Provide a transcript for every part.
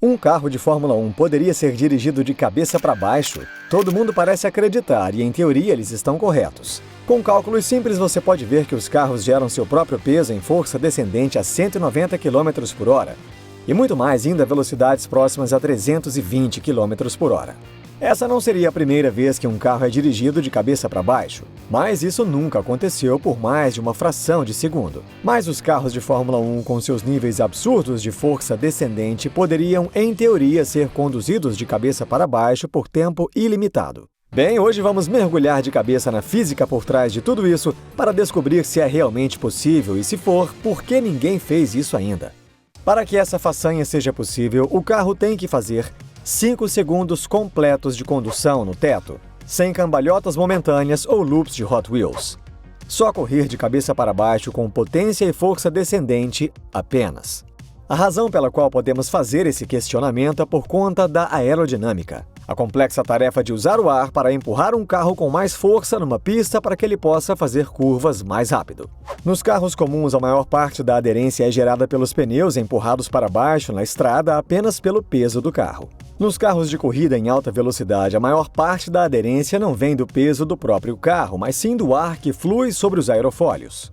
Um carro de Fórmula 1 poderia ser dirigido de cabeça para baixo? Todo mundo parece acreditar e, em teoria, eles estão corretos. Com cálculos simples, você pode ver que os carros geram seu próprio peso em força descendente a 190 km por hora e muito mais indo a velocidades próximas a 320 km por hora. Essa não seria a primeira vez que um carro é dirigido de cabeça para baixo, mas isso nunca aconteceu por mais de uma fração de segundo. Mas os carros de Fórmula 1 com seus níveis absurdos de força descendente poderiam, em teoria, ser conduzidos de cabeça para baixo por tempo ilimitado. Bem, hoje vamos mergulhar de cabeça na física por trás de tudo isso para descobrir se é realmente possível e, se for, por que ninguém fez isso ainda. Para que essa façanha seja possível, o carro tem que fazer 5 segundos completos de condução no teto, sem cambalhotas momentâneas ou loops de Hot Wheels. Só correr de cabeça para baixo com potência e força descendente apenas. A razão pela qual podemos fazer esse questionamento é por conta da aerodinâmica. A complexa tarefa de usar o ar para empurrar um carro com mais força numa pista para que ele possa fazer curvas mais rápido. Nos carros comuns, a maior parte da aderência é gerada pelos pneus empurrados para baixo na estrada apenas pelo peso do carro. Nos carros de corrida em alta velocidade, a maior parte da aderência não vem do peso do próprio carro, mas sim do ar que flui sobre os aerofólios.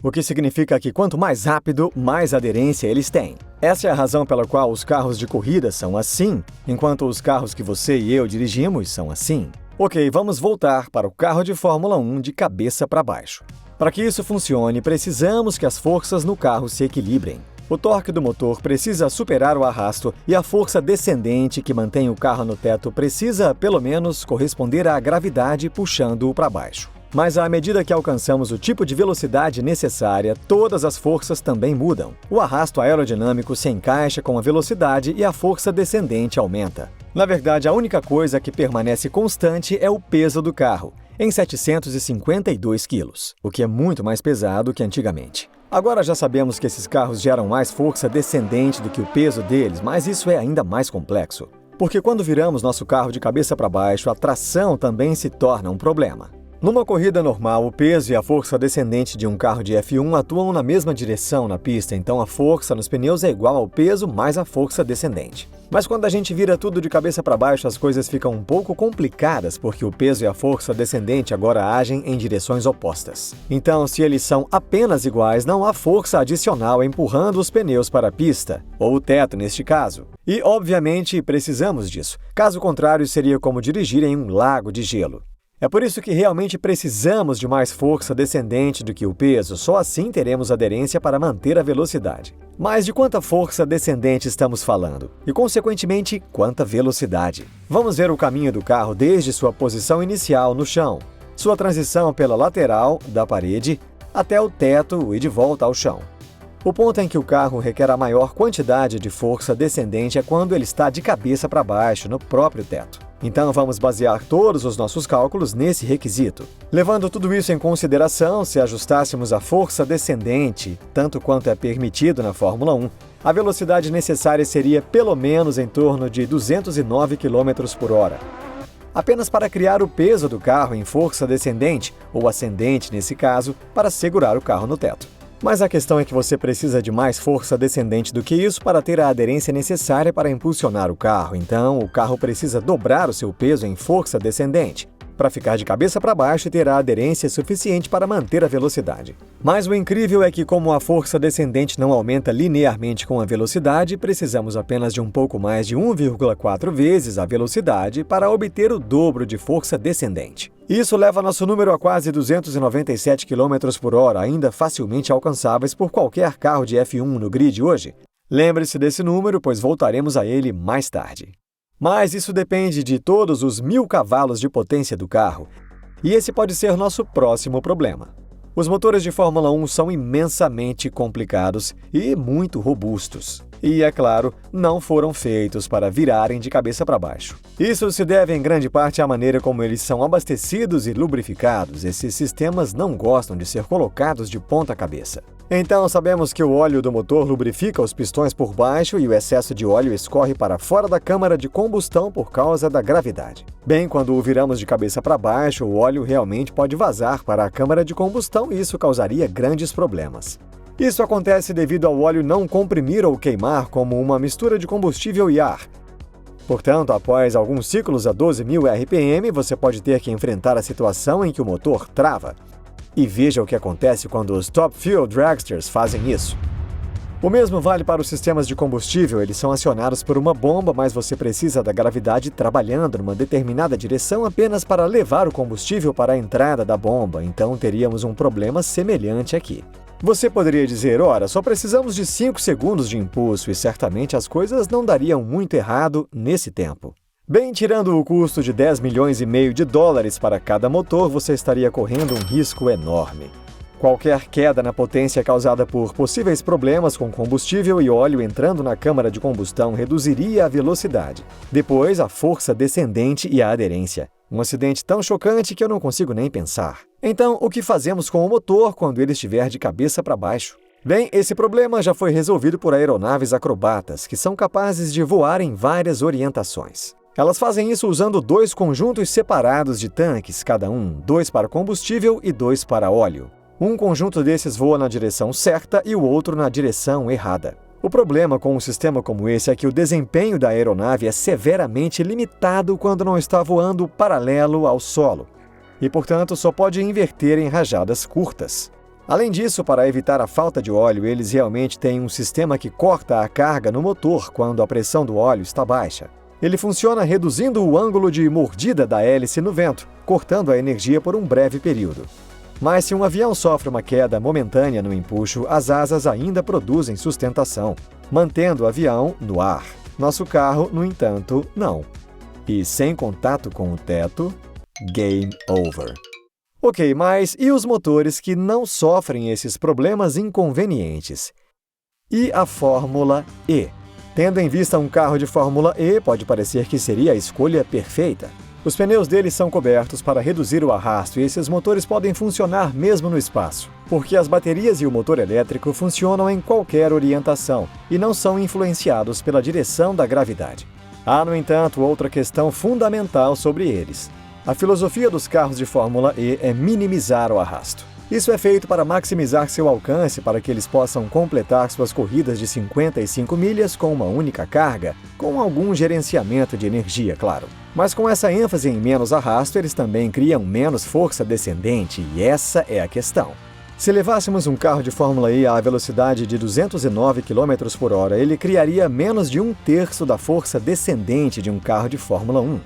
O que significa que quanto mais rápido, mais aderência eles têm. Essa é a razão pela qual os carros de corrida são assim, enquanto os carros que você e eu dirigimos são assim. Ok, vamos voltar para o carro de Fórmula 1 de cabeça para baixo. Para que isso funcione, precisamos que as forças no carro se equilibrem. O torque do motor precisa superar o arrasto e a força descendente que mantém o carro no teto precisa, pelo menos, corresponder à gravidade puxando-o para baixo. Mas à medida que alcançamos o tipo de velocidade necessária, todas as forças também mudam. O arrasto aerodinâmico se encaixa com a velocidade e a força descendente aumenta. Na verdade, a única coisa que permanece constante é o peso do carro, em 752 quilos, o que é muito mais pesado que antigamente. Agora já sabemos que esses carros geram mais força descendente do que o peso deles, mas isso é ainda mais complexo. Porque quando viramos nosso carro de cabeça para baixo, a tração também se torna um problema. Numa corrida normal, o peso e a força descendente de um carro de F1 atuam na mesma direção na pista, então a força nos pneus é igual ao peso mais a força descendente. Mas quando a gente vira tudo de cabeça para baixo, as coisas ficam um pouco complicadas, porque o peso e a força descendente agora agem em direções opostas. Então, se eles são apenas iguais, não há força adicional empurrando os pneus para a pista, ou o teto neste caso. E, obviamente, precisamos disso. Caso contrário, seria como dirigir em um lago de gelo. É por isso que realmente precisamos de mais força descendente do que o peso, só assim teremos aderência para manter a velocidade. Mas de quanta força descendente estamos falando? E, consequentemente, quanta velocidade? Vamos ver o caminho do carro desde sua posição inicial no chão, sua transição pela lateral da parede até o teto e de volta ao chão. O ponto em que o carro requer a maior quantidade de força descendente é quando ele está de cabeça para baixo no próprio teto. Então vamos basear todos os nossos cálculos nesse requisito. Levando tudo isso em consideração, se ajustássemos a força descendente, tanto quanto é permitido na Fórmula 1, a velocidade necessária seria pelo menos em torno de 209 km por hora. Apenas para criar o peso do carro em força descendente, ou ascendente nesse caso, para segurar o carro no teto. Mas a questão é que você precisa de mais força descendente do que isso para ter a aderência necessária para impulsionar o carro. Então, o carro precisa dobrar o seu peso em força descendente, para ficar de cabeça para baixo e ter a aderência suficiente para manter a velocidade. Mas o incrível é que, como a força descendente não aumenta linearmente com a velocidade, precisamos apenas de um pouco mais de 1,4 vezes a velocidade para obter o dobro de força descendente. Isso leva nosso número a quase 297 km por hora, ainda facilmente alcançáveis por qualquer carro de F1 no grid hoje. Lembre-se desse número, pois voltaremos a ele mais tarde. Mas isso depende de todos os 1000 cavalos de potência do carro, e esse pode ser nosso próximo problema. Os motores de Fórmula 1 são imensamente complicados e muito robustos. E, é claro, não foram feitos para virarem de cabeça para baixo. Isso se deve em grande parte à maneira como eles são abastecidos e lubrificados. Esses sistemas não gostam de ser colocados de ponta cabeça. Então, sabemos que o óleo do motor lubrifica os pistões por baixo e o excesso de óleo escorre para fora da câmara de combustão por causa da gravidade. Bem, quando o viramos de cabeça para baixo, o óleo realmente pode vazar para a câmara de combustão e isso causaria grandes problemas. Isso acontece devido ao óleo não comprimir ou queimar como uma mistura de combustível e ar. Portanto, após alguns ciclos a 12.000 RPM, você pode ter que enfrentar a situação em que o motor trava. E veja o que acontece quando os Top Fuel Dragsters fazem isso. O mesmo vale para os sistemas de combustível, eles são acionados por uma bomba, mas você precisa da gravidade trabalhando numa determinada direção apenas para levar o combustível para a entrada da bomba, então teríamos um problema semelhante aqui. Você poderia dizer, ora, só precisamos de 5 segundos de impulso e certamente as coisas não dariam muito errado nesse tempo. Bem, tirando o custo de 10 milhões e meio de dólares para cada motor, você estaria correndo um risco enorme. Qualquer queda na potência causada por possíveis problemas com combustível e óleo entrando na câmara de combustão reduziria a velocidade. Depois, a força descendente e a aderência. Um acidente tão chocante que eu não consigo nem pensar. Então, o que fazemos com o motor quando ele estiver de cabeça para baixo? Bem, esse problema já foi resolvido por aeronaves acrobatas, que são capazes de voar em várias orientações. Elas fazem isso usando 2 conjuntos separados de tanques, cada um, 2 para combustível e 2 para óleo. Um conjunto desses voa na direção certa e o outro na direção errada. O problema com um sistema como esse é que o desempenho da aeronave é severamente limitado quando não está voando paralelo ao solo, e, portanto, só pode inverter em rajadas curtas. Além disso, para evitar a falta de óleo, eles realmente têm um sistema que corta a carga no motor quando a pressão do óleo está baixa. Ele funciona reduzindo o ângulo de mordida da hélice no vento, cortando a energia por um breve período. Mas se um avião sofre uma queda momentânea no empuxo, as asas ainda produzem sustentação, mantendo o avião no ar. Nosso carro, no entanto, não. E sem contato com o teto, game over. Ok, mas e os motores que não sofrem esses problemas inconvenientes? E a Fórmula E? Tendo em vista um carro de Fórmula E, pode parecer que seria a escolha perfeita. Os pneus deles são cobertos para reduzir o arrasto e esses motores podem funcionar mesmo no espaço, porque as baterias e o motor elétrico funcionam em qualquer orientação e não são influenciados pela direção da gravidade. Há, no entanto, outra questão fundamental sobre eles. A filosofia dos carros de Fórmula E é minimizar o arrasto. Isso é feito para maximizar seu alcance para que eles possam completar suas corridas de 55 milhas com uma única carga, com algum gerenciamento de energia, claro. Mas com essa ênfase em menos arrasto, eles também criam menos força descendente, e essa é a questão. Se levássemos um carro de Fórmula E à velocidade de 209 km por hora, ele criaria menos de 1/3 da força descendente de um carro de Fórmula 1.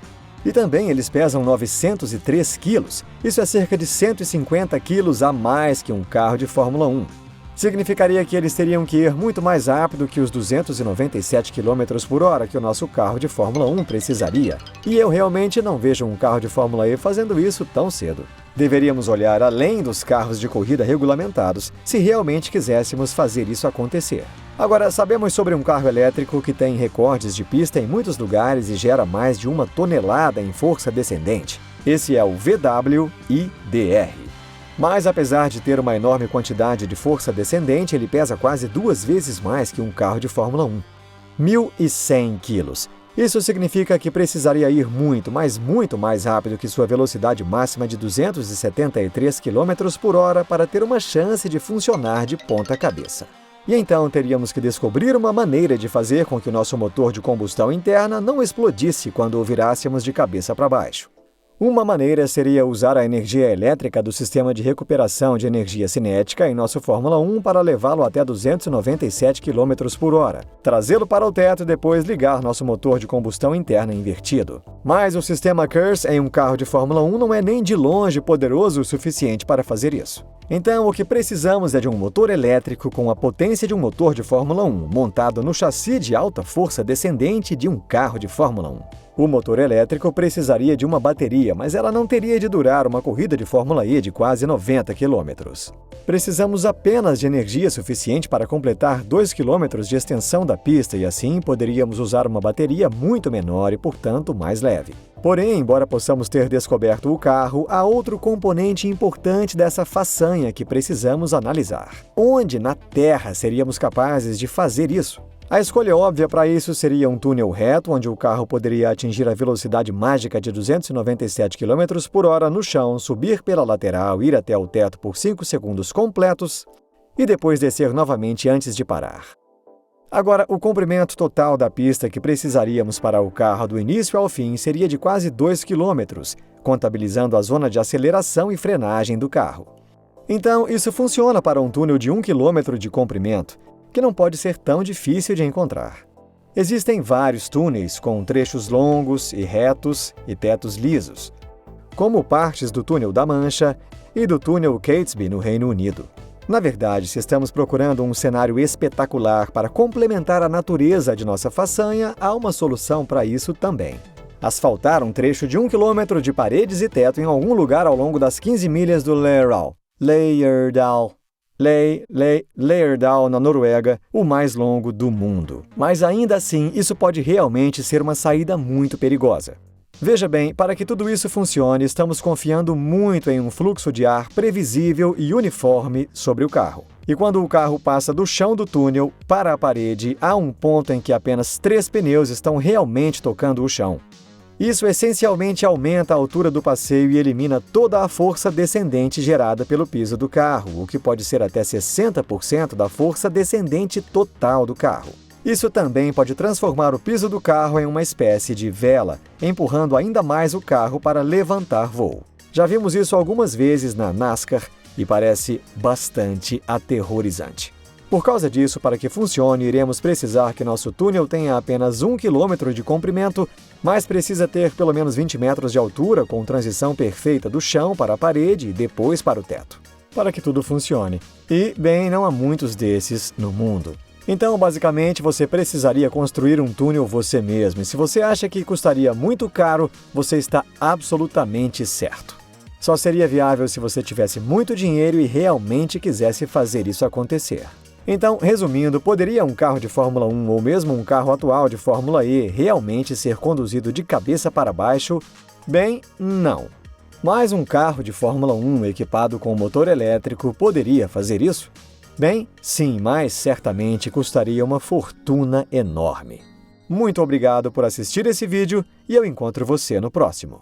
E também eles pesam 903 quilos. Isso é cerca de 150 quilos a mais que um carro de Fórmula 1. Significaria que eles teriam que ir muito mais rápido que os 297 km por hora que o nosso carro de Fórmula 1 precisaria. E eu realmente não vejo um carro de Fórmula E fazendo isso tão cedo. Deveríamos olhar além dos carros de corrida regulamentados se realmente quiséssemos fazer isso acontecer. Agora, sabemos sobre um carro elétrico que tem recordes de pista em muitos lugares e gera mais de 1 tonelada em força descendente. Esse é o VW-IDR. Mas, apesar de ter uma enorme quantidade de força descendente, ele pesa quase 2 vezes mais que um carro de Fórmula 1. 1.100 quilos. Isso significa que precisaria ir muito, mas muito mais rápido que sua velocidade máxima de 273 km por hora para ter uma chance de funcionar de ponta cabeça. E então teríamos que descobrir uma maneira de fazer com que o nosso motor de combustão interna não explodisse quando o virássemos de cabeça para baixo. Uma maneira seria usar a energia elétrica do sistema de recuperação de energia cinética em nosso Fórmula 1 para levá-lo até 297 km por hora, trazê-lo para o teto e depois ligar nosso motor de combustão interna invertido. Mas o sistema Curse em um carro de Fórmula 1 não é nem de longe poderoso o suficiente para fazer isso. Então, o que precisamos é de um motor elétrico com a potência de um motor de Fórmula 1, montado no chassi de alta força descendente de um carro de Fórmula 1. O motor elétrico precisaria de uma bateria, mas ela não teria de durar uma corrida de Fórmula E de quase 90 km. Precisamos apenas de energia suficiente para completar 2 km de extensão da pista e assim poderíamos usar uma bateria muito menor e, portanto, mais leve. Porém, embora possamos ter descoberto o carro, há outro componente importante dessa façanha que precisamos analisar. Onde na Terra seríamos capazes de fazer isso? A escolha óbvia para isso seria um túnel reto, onde o carro poderia atingir a velocidade mágica de 297 km por hora no chão, subir pela lateral, ir até o teto por 5 segundos completos e depois descer novamente antes de parar. Agora, o comprimento total da pista que precisaríamos parar o carro do início ao fim seria de quase 2 km, contabilizando a zona de aceleração e frenagem do carro. Então, isso funciona para um túnel de 1 km de comprimento, que não pode ser tão difícil de encontrar. Existem vários túneis com trechos longos e retos e tetos lisos, como partes do túnel da Mancha e do túnel Catesby no Reino Unido. Na verdade, se estamos procurando um cenário espetacular para complementar a natureza de nossa façanha, há uma solução para isso também. Asfaltar um trecho de 1 km de paredes e teto em algum lugar ao longo das 15 milhas do Lærdal, na Noruega, o mais longo do mundo. Mas ainda assim, isso pode realmente ser uma saída muito perigosa. Veja bem, para que tudo isso funcione, estamos confiando muito em um fluxo de ar previsível e uniforme sobre o carro. E quando o carro passa do chão do túnel para a parede, há um ponto em que apenas 3 pneus estão realmente tocando o chão. Isso essencialmente aumenta a altura do passeio e elimina toda a força descendente gerada pelo piso do carro, o que pode ser até 60% da força descendente total do carro. Isso também pode transformar o piso do carro em uma espécie de vela, empurrando ainda mais o carro para levantar voo. Já vimos isso algumas vezes na NASCAR e parece bastante aterrorizante. Por causa disso, para que funcione, iremos precisar que nosso túnel tenha apenas 1 km de comprimento, mas precisa ter pelo menos 20 metros de altura, com transição perfeita do chão para a parede e depois para o teto, para que tudo funcione. E, bem, não há muitos desses no mundo. Então, basicamente, você precisaria construir um túnel você mesmo, e se você acha que custaria muito caro, você está absolutamente certo. Só seria viável se você tivesse muito dinheiro e realmente quisesse fazer isso acontecer. Então, resumindo, poderia um carro de Fórmula 1 ou mesmo um carro atual de Fórmula E realmente ser conduzido de cabeça para baixo? Bem, não. Mas um carro de Fórmula 1 equipado com motor elétrico poderia fazer isso? Bem, sim, mas certamente custaria uma fortuna enorme. Muito obrigado por assistir esse vídeo e eu encontro você no próximo.